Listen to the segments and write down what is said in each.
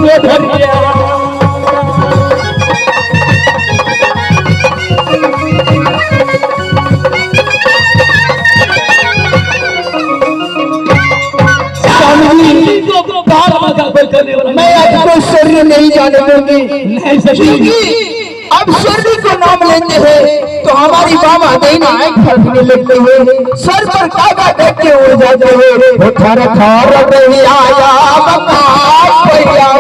में धरिया मैं आपको शरीर नहीं जाने दूंगी। अब शरीर को नाम लेते हैं तो हमारी बाबा देना आंख फटने लगती है, सर पर कागा देख के उड़ जाते हैं। थर थर नहीं आया भैया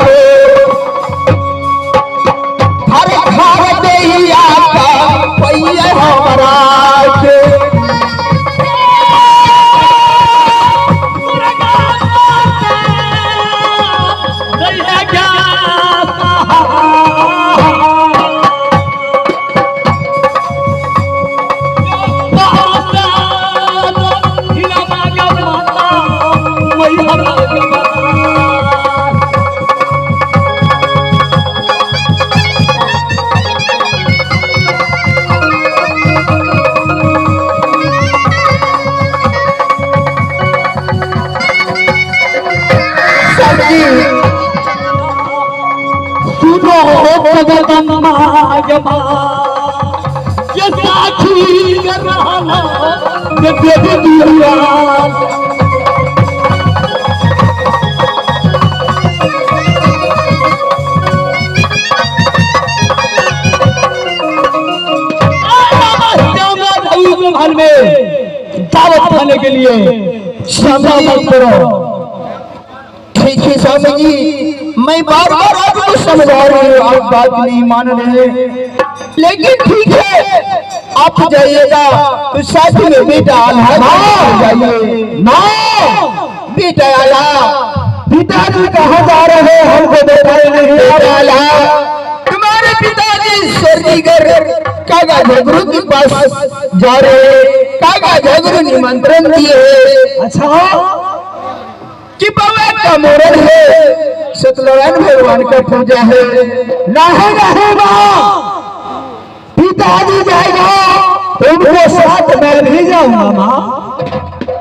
हर घर नहीं आता भैया हमारा घर में दावत खाने के लिए क्षमा मत करो। ठीक है स्वामी जी, मैं बार बार आपको समझा रही हूँ, आप बात नहीं मान रहे, लेकिन ठीक है आप जाइएगा तो साथ में बेटा आला जाइए ना। बेटा आला पिताजी कहाँ जा रहे हैं हमको बताए नहीं। आला तुम्हारे पिताजी स्वर्गीय कागा झगड़ू के पास जा रहे, कागा झगड़ू निमंत्रण दिए। अच्छा कि बाबा का मोरन है, सत्यनारायण भगवान का पूजा है। नहीं रहेगा पिताजी जाएगा उनको साथ मैं भी जाऊंगा। माँ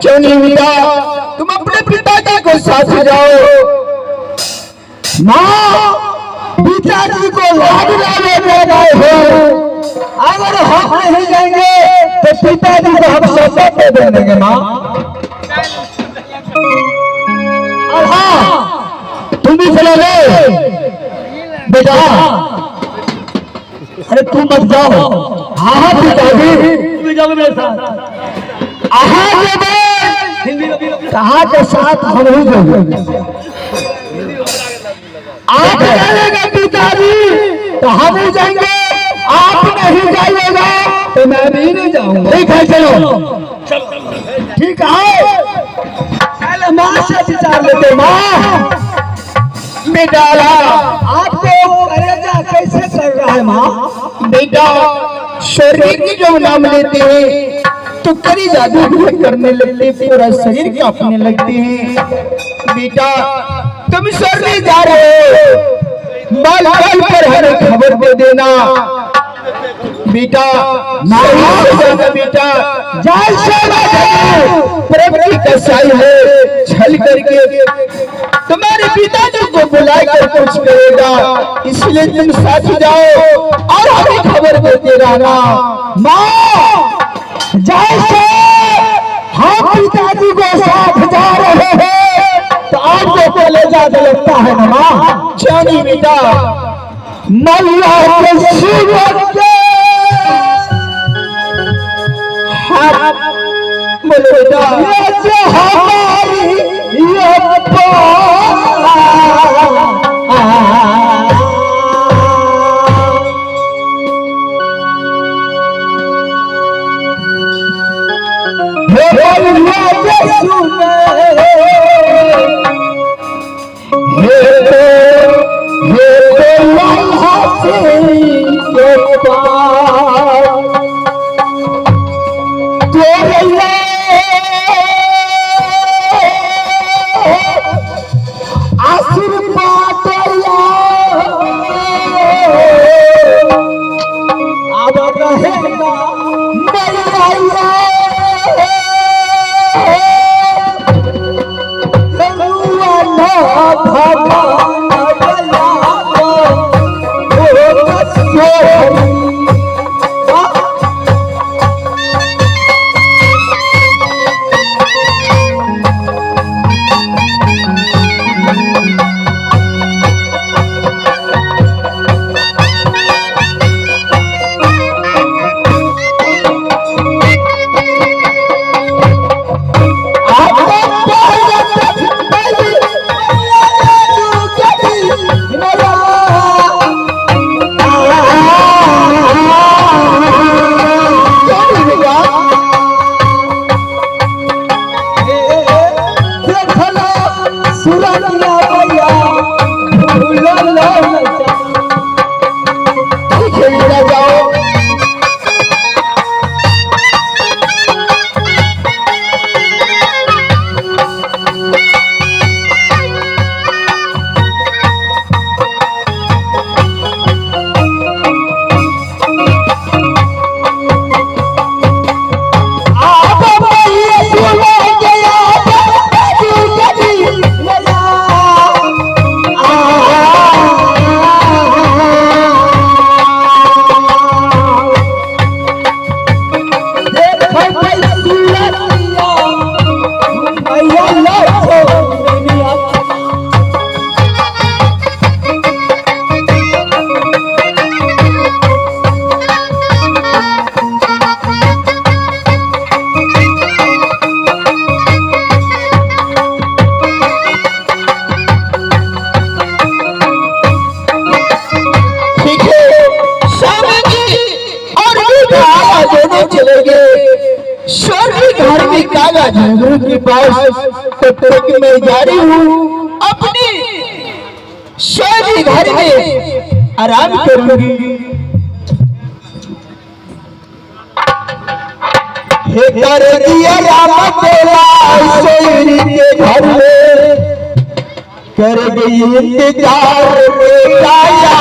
क्यों नहीं मिला, तुम अपने पिताजी को साथ जाओ। माँ पिताजी को लाज लाने में गए हो, अगर हम नहीं जाएंगे तो पिताजी को हम सौदा दे देंगे। माँ हाँ तुम भी चलो ले बेटा। अरे तुम मत जाओ। हाँ पिताजी तुम जाओ मेरे साथ। कहा के साथ हम ही जाएंगे। आप जाएगा पिताजी तो हम ही जाएंगे, आप नहीं जाइएगा तो मैं भी नहीं जाऊंगा। ठीक है चलो ठीक है। माँ से विचार लेते। माँ बेटा आपको कलेजा कैसे कर रहा है। माँ बेटा शरीर की जो नाम लेते हैं तो करी जादू करने लगते, पूरा शरीर कांपने लगते हैं। बेटा तुम शरीर जा रहे हो, बाल बाल पर हमें खबर दे देना। बेटा नहीं बेटा जाल से प्रभु कसाई है, छल करके तुम्हारे पिताजी को बुलाकर कुछ करेगा, इसलिए तुम साथ जाओ और हमें खबर देते रहना। माँ जैसे हम पिताजी को साथ जा रहे हैं तो आपको कलेजा लगता है ना। माँ जानी बेटा मल्ला के शिवक के बोले बेटा ये जो हमारी ये झगड़ू के पास तब तक मैं जा रही हूँ अपनी शादी घर में आराम करूंगी। हे कर दिया राम तेरा शेरी के घर में कर गई इंतजार में आया